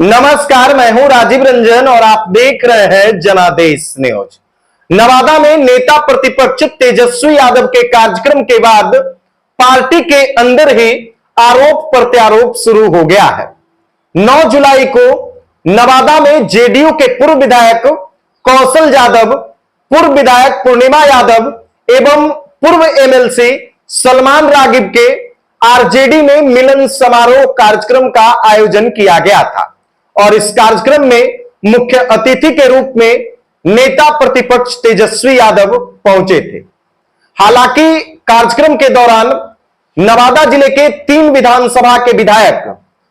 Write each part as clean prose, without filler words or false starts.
नमस्कार, मैं हूं राजीव रंजन और आप देख रहे हैं जनादेश न्यूज। नवादा में नेता प्रतिपक्ष तेजस्वी यादव के कार्यक्रम के बाद पार्टी के अंदर ही आरोप प्रत्यारोप शुरू हो गया है। 9 जुलाई को नवादा में जेडीयू के पूर्व विधायक कौशल यादव, पूर्व विधायक पूर्णिमा यादव एवं पूर्व एमएलसी सलमान रागिब के आरजेडी में मिलन समारोह कार्यक्रम का आयोजन किया गया था और इस कार्यक्रम में मुख्य अतिथि के रूप में नेता प्रतिपक्ष तेजस्वी यादव पहुंचे थे। हालांकि कार्यक्रम के दौरान नवादा जिले के 3 विधानसभा के विधायक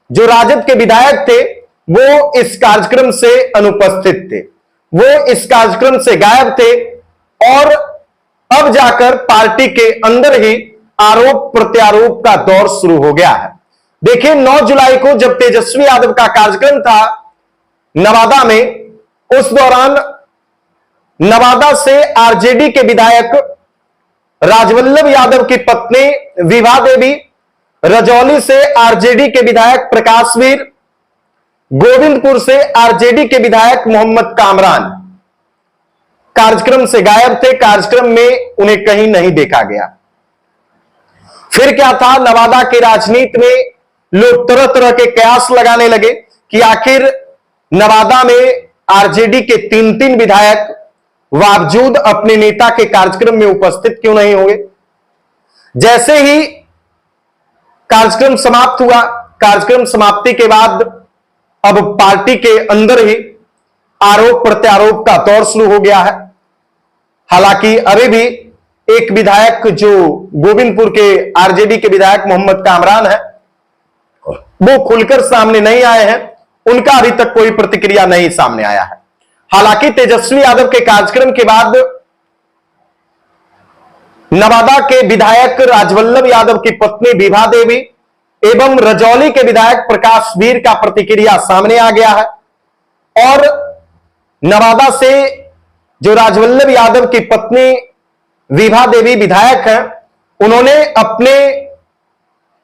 जो राजद के विधायक थे वो इस कार्यक्रम से अनुपस्थित थे, वो इस कार्यक्रम से गायब थे और अब जाकर पार्टी के अंदर ही आरोप प्रत्यारोप का दौर शुरू हो गया है। देखिए, 9 जुलाई को जब तेजस्वी यादव का कार्यक्रम था नवादा में, उस दौरान नवादा से आरजेडी के विधायक राजवल्लभ यादव की पत्नी विभा देवी, रजौली से आरजेडी के विधायक प्रकाशवीर, गोविंदपुर से आरजेडी के विधायक मोहम्मद कामरान कार्यक्रम से गायब थे। कार्यक्रम में उन्हें कहीं नहीं देखा गया। फिर क्या था, नवादा की राजनीति में लोग तरह तरह के कयास लगाने लगे कि आखिर नवादा में आरजेडी के 3 विधायक बावजूद अपने नेता के कार्यक्रम में उपस्थित क्यों नहीं होंगे। जैसे ही कार्यक्रम समाप्त हुआ, कार्यक्रम समाप्ति के बाद अब पार्टी के अंदर ही आरोप प्रत्यारोप का दौर शुरू हो गया है। हालांकि अभी भी एक विधायक जो गोविंदपुर के आरजेडी के विधायक मोहम्मद कामरान है वो खुलकर सामने नहीं आए हैं, उनका अभी तक कोई प्रतिक्रिया नहीं सामने आया है। हालांकि तेजस्वी यादव के कार्यक्रम के बाद नवादा के विधायक राजवल्लभ यादव की पत्नी विभा देवी एवं रजौली के विधायक प्रकाशवीर का प्रतिक्रिया सामने आ गया है और नवादा से जो राजवल्लभ यादव की पत्नी विभा देवी विधायक हैं, उन्होंने अपने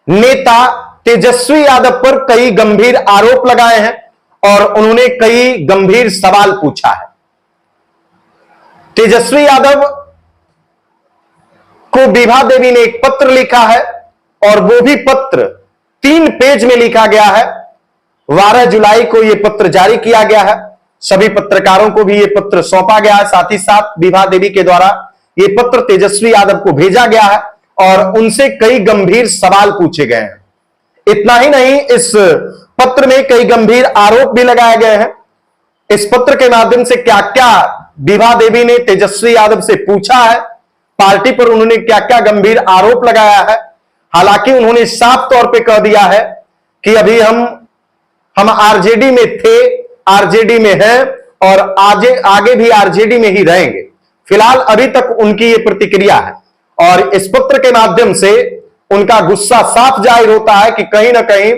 नेता तेजस्वी यादव पर कई गंभीर आरोप लगाए हैं और उन्होंने कई गंभीर सवाल पूछा है। तेजस्वी यादव को विभा देवी ने एक पत्र लिखा है और वो भी पत्र 3 पेज में लिखा गया है। 12 जुलाई को यह पत्र जारी किया गया है, सभी पत्रकारों को भी यह पत्र सौंपा गया है। साथ ही साथ विभा देवी के द्वारा यह पत्र तेजस्वी यादव को भेजा गया है और उनसे कई गंभीर सवाल पूछे गए हैं। इतना ही नहीं, इस पत्र में कई गंभीर आरोप भी लगाए गए हैं। इस पत्र के माध्यम से क्या क्या विभा देवी ने तेजस्वी यादव से पूछा है, पार्टी पर उन्होंने क्या क्या गंभीर आरोप लगाया है। हालांकि उन्होंने साफ तौर पे कह दिया है कि अभी हम आरजेडी में थे, आरजेडी में हैं और आगे भी आरजेडी में ही रहेंगे। फिलहाल अभी तक उनकी ये प्रतिक्रिया है और इस पत्र के माध्यम से उनका गुस्सा साफ जाहिर होता है कि कहीं ना कहीं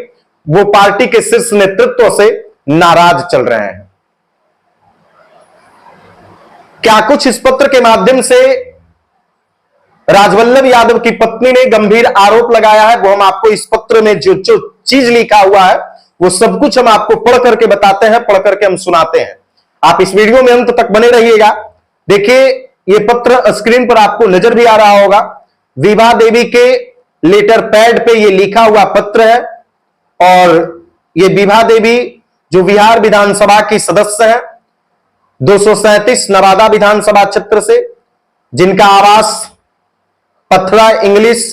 वो पार्टी के शीर्ष नेतृत्व से नाराज चल रहे हैं। क्या कुछ इस पत्र के माध्यम से राजवल्लभ यादव की पत्नी ने गंभीर आरोप लगाया है, वो हम आपको इस पत्र में जो चीज लिखा हुआ है वो सब कुछ हम आपको पढ़ करके बताते हैं, पढ़ करके हम सुनाते हैं। आप इस वीडियो में अंत तक बने रहिएगा। देखिए, ये पत्र स्क्रीन पर आपको नजर भी आ रहा होगा। विभा देवी के लेटर पैड पे ये लिखा हुआ पत्र है और ये विभा देवी जो बिहार विधानसभा की सदस्य है 237 नवादा विधानसभा क्षेत्र से, जिनका आवास पथरा इंग्लिश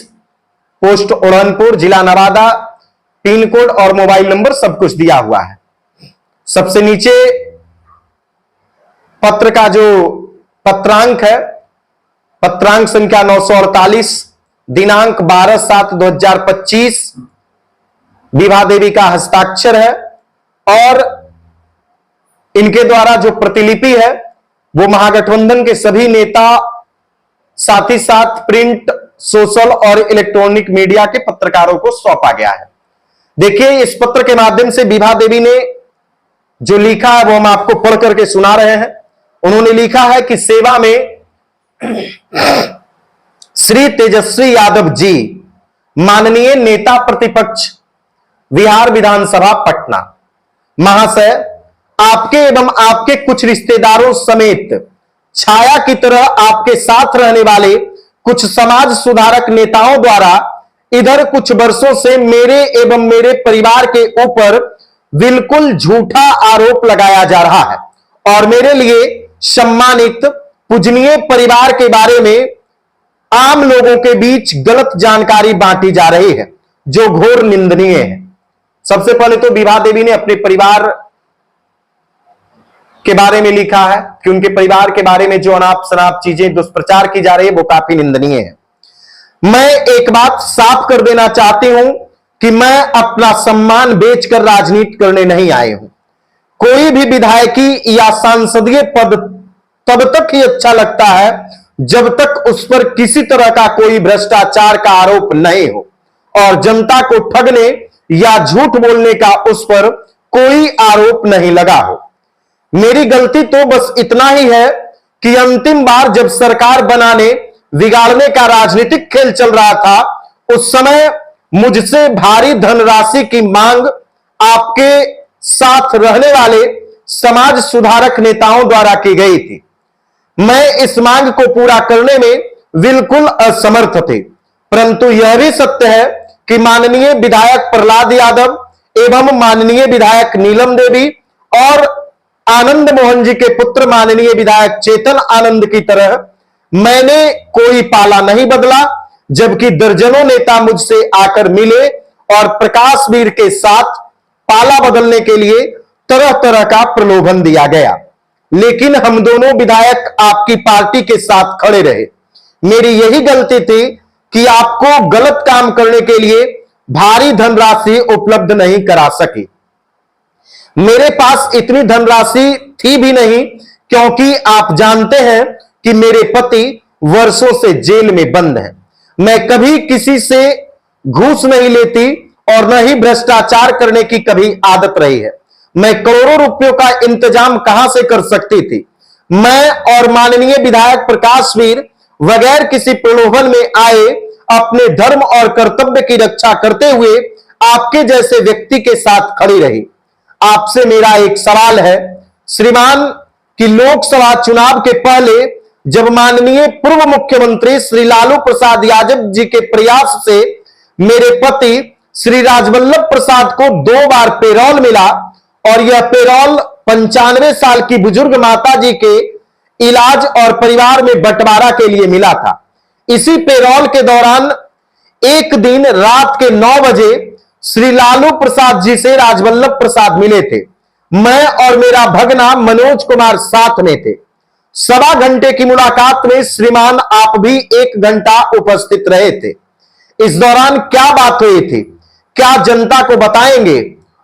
पोस्ट ओढ़नपुर जिला नवादा, पिन कोड और मोबाइल नंबर सब कुछ दिया हुआ है। सबसे नीचे पत्र का जो पत्रांक है, पत्रांक संख्या 948, दिनांक 12/7/2025, विभा देवी का हस्ताक्षर है और इनके द्वारा जो प्रतिलिपि है वो महागठबंधन के सभी नेता, साथ ही साथ प्रिंट, सोशल और इलेक्ट्रॉनिक मीडिया के पत्रकारों को सौंपा गया है। देखिए, इस पत्र के माध्यम से विभा देवी ने जो लिखा है वो हम आपको पढ़ करके सुना रहे हैं। उन्होंने लिखा है कि सेवा में श्री तेजस्वी यादव जी, माननीय नेता प्रतिपक्ष बिहार विधानसभा पटना, महाशय, आपके एवं आपके कुछ रिश्तेदारों समेत छाया की तरह आपके साथ रहने वाले कुछ समाज सुधारक नेताओं द्वारा इधर कुछ वर्षों से मेरे एवं मेरे परिवार के ऊपर बिल्कुल झूठा आरोप लगाया जा रहा है और मेरे लिए सम्मानित पूजनीय परिवार के बारे में आम लोगों के बीच गलत जानकारी बांटी जा रही है, जो घोर निंदनीय है। सबसे पहले तो विभा देवी ने अपने परिवार के बारे में लिखा है कि उनके परिवार के बारे में जो अनाप शनाप चीजें दुष्प्रचार की जा रही है वो काफी निंदनीय है। मैं एक बात साफ कर देना चाहती हूं कि मैं अपना सम्मान बेचकर राजनीति करने नहीं आए हूं। कोई भी विधायकी या सांसदीय पद तब तक ही अच्छा लगता है जब तक उस पर किसी तरह का कोई भ्रष्टाचार का आरोप नहीं हो और जनता को ठगने या झूठ बोलने का उस पर कोई आरोप नहीं लगा हो। मेरी गलती तो बस इतना ही है कि अंतिम बार जब सरकार बनाने बिगाड़ने का राजनीतिक खेल चल रहा था, उस समय मुझसे भारी धनराशि की मांग आपके साथ रहने वाले समाज सुधारक नेताओं द्वारा की गई थी। मैं इस मांग को पूरा करने में बिल्कुल असमर्थ थे, परंतु यह भी सत्य है कि माननीय विधायक प्रहलाद यादव एवं माननीय विधायक नीलम देवी और आनंद मोहन जी के पुत्र माननीय विधायक चेतन आनंद की तरह मैंने कोई पाला नहीं बदला, जबकि दर्जनों नेता मुझसे आकर मिले और प्रकाश वीर के साथ पाला बदलने के लिए तरह तरह का प्रलोभन दिया गया, लेकिन हम दोनों विधायक आपकी पार्टी के साथ खड़े रहे। मेरी यही गलती थी कि आपको गलत काम करने के लिए भारी धनराशि उपलब्ध नहीं करा सकी। मेरे पास इतनी धनराशि थी भी नहीं, क्योंकि आप जानते हैं कि मेरे पति वर्षों से जेल में बंद हैं। मैं कभी किसी से घूस नहीं लेती और न ही भ्रष्टाचार करने की कभी आदत रही है। मैं करोड़ों रुपयों का इंतजाम कहां से कर सकती थी। मैं और माननीय विधायक प्रकाश वीर बगैर किसी प्रलोभन में आए अपने धर्म और कर्तव्य की रक्षा करते हुए आपके जैसे व्यक्ति के साथ खड़ी रही। आपसे मेरा एक सवाल है श्रीमान कि लोकसभा चुनाव के पहले जब माननीय पूर्व मुख्यमंत्री श्री लालू प्रसाद यादव जी के प्रयास से मेरे पति श्री राजवल्लभ प्रसाद को 2 बार पेरोल मिला और यह पेरोल 95 साल की बुजुर्ग माता जी के इलाज और परिवार में बंटवारा के लिए मिला था। इसी पेरोल के दौरान एक दिन रात के 9 बजे श्री लालू प्रसाद जी से राजवल्लभ प्रसाद मिले थे। मैं और मेरा भगना मनोज कुमार साथ में थे। 1.25 घंटे की मुलाकात में श्रीमान आप भी 1 घंटा उपस्थित रहे थे। इस दौरान क्या बात हुई थी, क्या जनता को बताएंगे?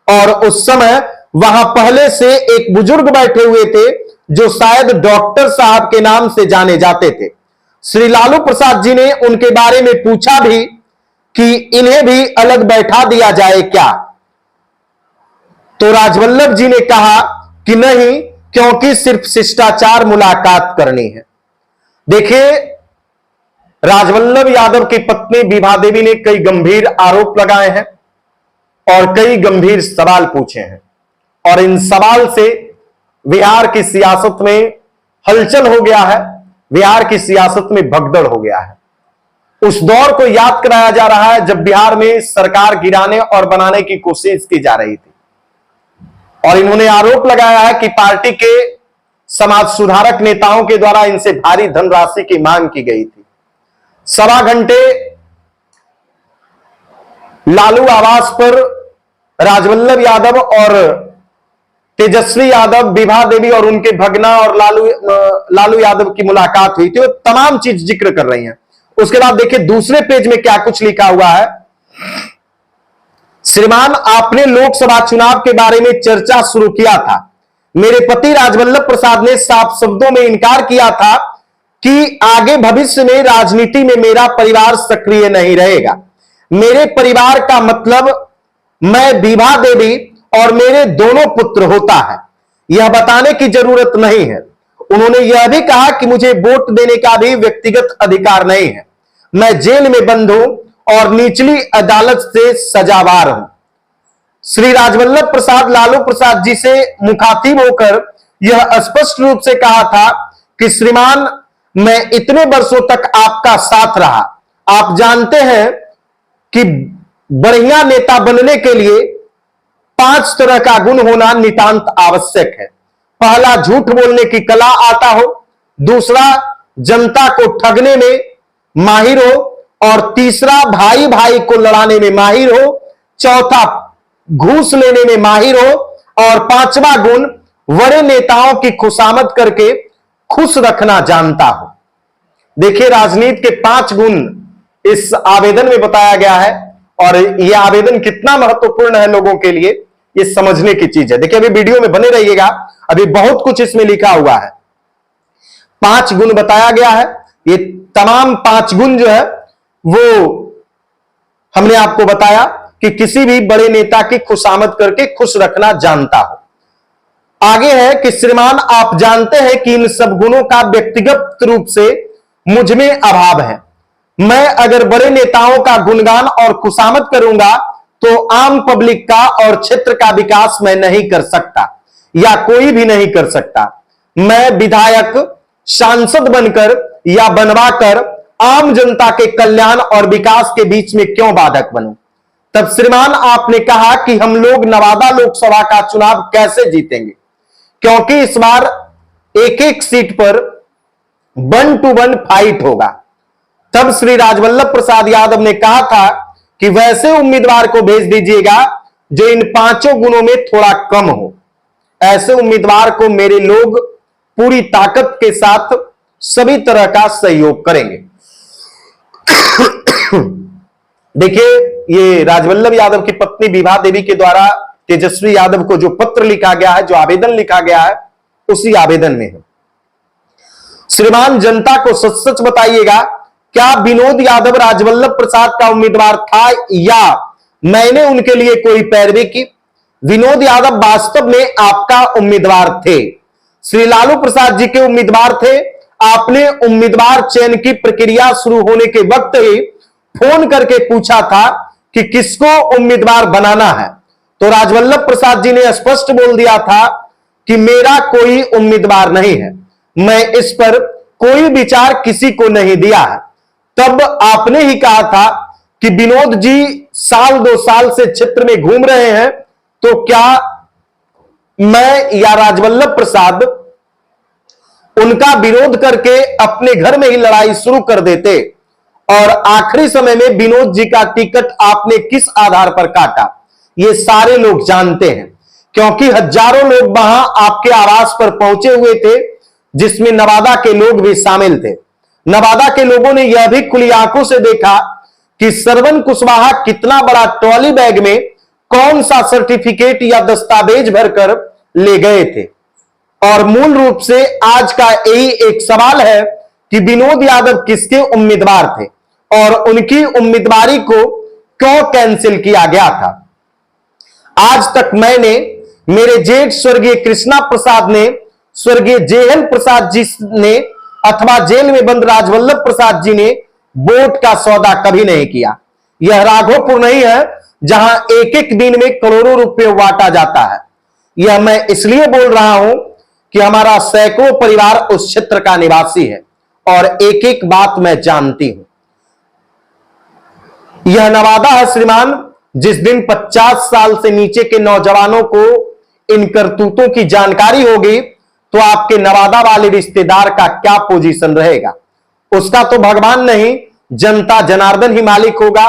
और उस समय वहां पहले से एक बुजुर्ग बैठे हुए थे जो शायद डॉक्टर साहब के नाम से जाने जाते थे। श्री लालू प्रसाद जी ने उनके बारे में पूछा भी कि इन्हें भी अलग बैठा दिया जाए क्या, तो राजवल्लभ जी ने कहा कि नहीं, क्योंकि सिर्फ शिष्टाचार मुलाकात करनी है। देखिए, राजवल्लभ यादव की पत्नी विभा देवी ने कई गंभीर आरोप लगाए हैं और कई गंभीर सवाल पूछे हैं और इन सवाल से बिहार की सियासत में हलचल हो गया है, बिहार की सियासत में भगदड़ हो गया है। उस दौर को याद कराया जा रहा है जब बिहार में सरकार गिराने और बनाने की कोशिश की जा रही थी और इन्होंने आरोप लगाया है कि पार्टी के समाज सुधारक नेताओं के द्वारा इनसे भारी धनराशि की मांग की गई थी। 1.25 घंटे लालू आवास पर राजवल्लभ यादव और तेजस्वी यादव, विभा देवी और उनके भगना और लालू यादव की मुलाकात हुई थी। वो तमाम चीज जिक्र कर रही हैं। उसके बाद देखिए दूसरे पेज में क्या कुछ लिखा हुआ है। श्रीमान, आपने लोकसभा चुनाव के बारे में चर्चा शुरू किया था। मेरे पति राजवल्लभ प्रसाद ने साफ शब्दों में इनकार किया था कि आगे भविष्य में राजनीति में मेरा परिवार सक्रिय नहीं रहेगा। मेरे परिवार का मतलब मैं, विभा देवी और मेरे दोनों पुत्र होता है, यह बताने की जरूरत नहीं है। उन्होंने यह भी कहा कि मुझे वोट देने का भी व्यक्तिगत अधिकार नहीं है। मैं जेल में बंद हूं और निचली अदालत से सजावार हूं। श्री राजवल्लभ प्रसाद लालू प्रसाद जी से मुखातिब होकर यह स्पष्ट रूप से कहा था कि श्रीमान, मैं इतने वर्षों तक आपका साथ रहा। आप जानते हैं कि बढ़िया नेता बनने के लिए 5 तरह का गुण होना नितांत आवश्यक है। पहला, झूठ बोलने की कला आता हो। दूसरा, जनता को ठगने में माहिर हो। और तीसरा, भाई भाई को लड़ाने में माहिर हो। चौथा, घूस लेने में माहिर हो। और 5वां गुण, बड़े नेताओं की खुशामद करके खुश रखना जानता हो। देखिए, राजनीति के 5 गुण इस आवेदन में बताया गया है और यह आवेदन कितना महत्वपूर्ण है लोगों के लिए, ये समझने की चीज है। देखिए, अभी वीडियो में बने रहिएगा, अभी बहुत कुछ इसमें लिखा हुआ है। 5 गुण बताया गया है। ये तमाम 5 गुण जो है वो हमने आपको बताया कि किसी भी बड़े नेता की खुशामद करके खुश रखना जानता हो। आगे है कि श्रीमान, आप जानते हैं कि इन सब गुणों का व्यक्तिगत रूप से मुझ में अभाव है। मैं अगर बड़े नेताओं का गुणगान और खुशामद करूंगा तो आम पब्लिक का और क्षेत्र का विकास मैं नहीं कर सकता या कोई भी नहीं कर सकता। मैं विधायक, सांसद बनकर या बनवाकर आम जनता के कल्याण और विकास के बीच में क्यों बाधक बनूं? तब श्रीमान, आपने कहा कि हम लोग नवादा लोकसभा का चुनाव कैसे जीतेंगे, क्योंकि इस बार एक-एक सीट पर 1 to 1 फाइट होगा। तब श्री राजवल्लभ प्रसाद यादव ने कहा था कि वैसे उम्मीदवार को भेज दीजिएगा जो इन 5 गुणों में थोड़ा कम हो। ऐसे उम्मीदवार को मेरे लोग पूरी ताकत के साथ सभी तरह का सहयोग करेंगे। देखिए, ये राजवल्लभ यादव की पत्नी विभा देवी के द्वारा तेजस्वी यादव को जो पत्र लिखा गया है, जो आवेदन लिखा गया है, उसी आवेदन में है। श्रीमान, जनता को सच सच बताइएगा, क्या विनोद यादव राजवल्लभ प्रसाद का उम्मीदवार था या मैंने उनके लिए कोई पैरवी की? विनोद यादव वास्तव में आपका उम्मीदवार थे, श्री लालू प्रसाद जी के उम्मीदवार थे। आपने उम्मीदवार चयन की प्रक्रिया शुरू होने के वक्त ही फोन करके पूछा था कि किसको उम्मीदवार बनाना है, तो राजवल्लभ प्रसाद जी ने स्पष्ट बोल दिया था कि मेरा कोई उम्मीदवार नहीं है, मैं इस पर कोई विचार किसी को नहीं दिया है। तब आपने ही कहा था कि विनोद जी साल 2 साल से क्षेत्र में घूम रहे हैं, तो क्या मैं या राजवल्लभ प्रसाद उनका विरोध करके अपने घर में ही लड़ाई शुरू कर देते? और आखिरी समय में विनोद जी का टिकट आपने किस आधार पर काटा, ये सारे लोग जानते हैं, क्योंकि हजारों लोग वहां आपके आवास पर पहुंचे हुए थे, जिसमें नवादा के लोग भी शामिल थे। नवादा के लोगों ने यह भी खुली आंखों से देखा कि श्रवण कुशवाहा कितना बड़ा ट्रॉली बैग में कौन सा सर्टिफिकेट या दस्तावेज भरकर ले गए थे। और मूल रूप से आज का यही एक सवाल है कि विनोद यादव किसके उम्मीदवार थे और उनकी उम्मीदवारी को क्यों कैंसिल किया गया था। आज तक मैंने, मेरे जेठ स्वर्गीय कृष्णा प्रसाद ने, स्वर्गीय जेएल प्रसाद जी ने अथवा जेल में बंद राजवल्लभ प्रसाद जी ने वोट का सौदा कभी नहीं किया। यह राघोपुर नहीं है जहां एक-एक दिन में करोड़ों रुपए बांटा जाता है। यह मैं इसलिए बोल रहा हूं कि हमारा सैकड़ों परिवार उस क्षेत्र का निवासी है और एक-एक बात मैं जानती हूं। यह नवादा है श्रीमान, जिस दिन 50 साल से नीचे के नौजवानों को इन करतूतों की जानकारी होगी तो आपके नवादा वाले रिश्तेदार का क्या पोजीशन रहेगा, उसका तो भगवान नहीं, जनता जनार्दन ही मालिक होगा।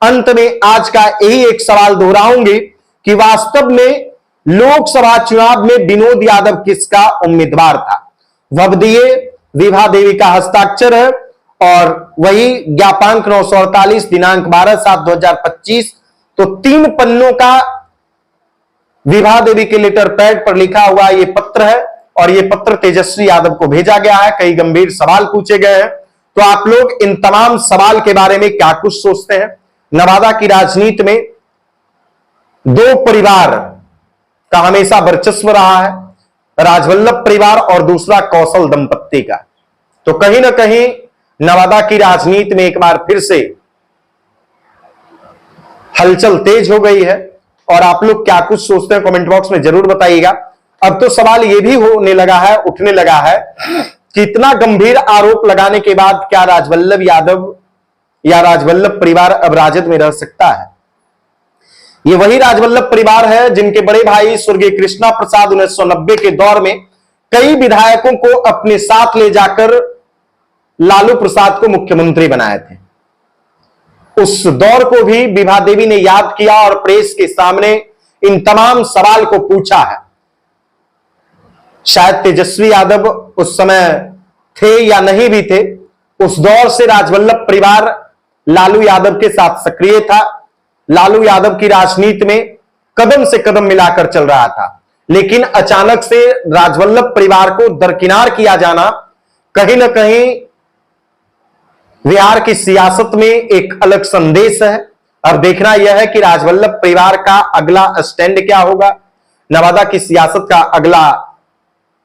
अंत में आज का यही एक सवाल दोहराऊंगी कि वास्तव में लोकसभा चुनाव में विनोद यादव किसका उम्मीदवार था। वबदिए विभा देवी का हस्ताक्षर है और वही ज्ञापांक 948 दिनांक 12/7/2025। तो 3 पन्नों का विभा देवी के लेटर पैड पर लिखा हुआ ये पत्र है और ये पत्र तेजस्वी यादव को भेजा गया है। कई गंभीर सवाल पूछे गए हैं, तो आप लोग इन तमाम सवाल के बारे में क्या कुछ सोचते हैं। नवादा की राजनीति में 2 परिवार का हमेशा वर्चस्व रहा है, राजवल्लभ परिवार और दूसरा कौशल दंपत्ति का। तो कहीं ना कहीं नवादा की राजनीति में एक बार फिर से हलचल तेज हो गई है और आप लोग क्या कुछ सोचते हैं कमेंट बॉक्स में जरूर बताइएगा। अब तो सवाल यह भी होने लगा है, उठने लगा है कि इतना गंभीर आरोप लगाने के बाद क्या राजवल्लभ यादव या राजवल्लभ परिवार अब राजद में रह सकता है? ये वही राजवल्लभ परिवार है जिनके बड़े भाई स्वर्गीय कृष्णा प्रसाद 1990 के दौर में कई विधायकों को अपने साथ ले जाकर लालू प्रसाद को मुख्यमंत्री बनाए थे। उस दौर को भी विभा देवी ने याद किया और प्रेस के सामने इन तमाम सवाल को पूछा है। शायद तेजस्वी यादव उस समय थे या नहीं भी थे, उस दौर से राजवल्लभ परिवार लालू यादव के साथ सक्रिय था, लालू यादव की राजनीति में कदम से कदम मिलाकर चल रहा था। लेकिन अचानक से राजवल्लभ परिवार को दरकिनार किया जाना कहीं ना कहीं बिहार की सियासत में एक अलग संदेश है। और देखना यह है कि राजवल्लभ परिवार का अगला स्टैंड क्या होगा, नवादा की सियासत का अगला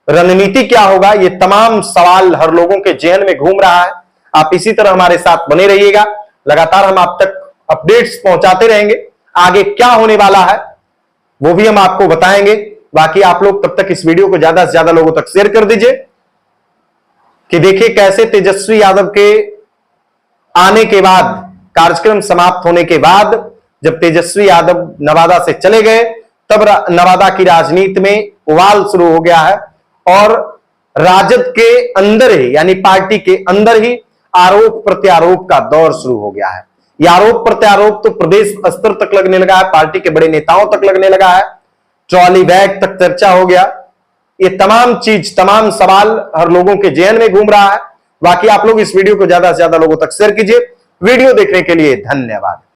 रणनीति क्या होगा। यह तमाम सवाल हर लोगों के जेहन में घूम रहा है। आप इसी तरह हमारे साथ बने रहिएगा, लगातार हम आप तक अपडेट्स पहुंचाते रहेंगे। आगे क्या होने वाला है वो भी हम आपको बताएंगे। बाकी आप लोग तब तक इस वीडियो को ज्यादा से ज्यादा लोगों तक शेयर कर दीजिए कि देखिए कैसे तेजस्वी यादव के आने के बाद, कार्यक्रम समाप्त होने के बाद जब तेजस्वी यादव नवादा से चले गए, तब नवादा की राजनीति में उबाल शुरू हो गया है और राजद के अंदर ही यानी पार्टी के अंदर ही आरोप प्रत्यारोप का दौर शुरू हो गया है। यह आरोप प्रत्यारोप तो प्रदेश स्तर तक लगने लगा है, पार्टी के बड़े नेताओं तक लगने लगा है, ट्रॉली बैग तक चर्चा हो गया। ये तमाम चीज, तमाम सवाल हर लोगों के जेहन में घूम रहा है। बाकी आप लोग इस वीडियो को ज्यादा से ज्यादा लोगों तक शेयर कीजिए। वीडियो देखने के लिए धन्यवाद।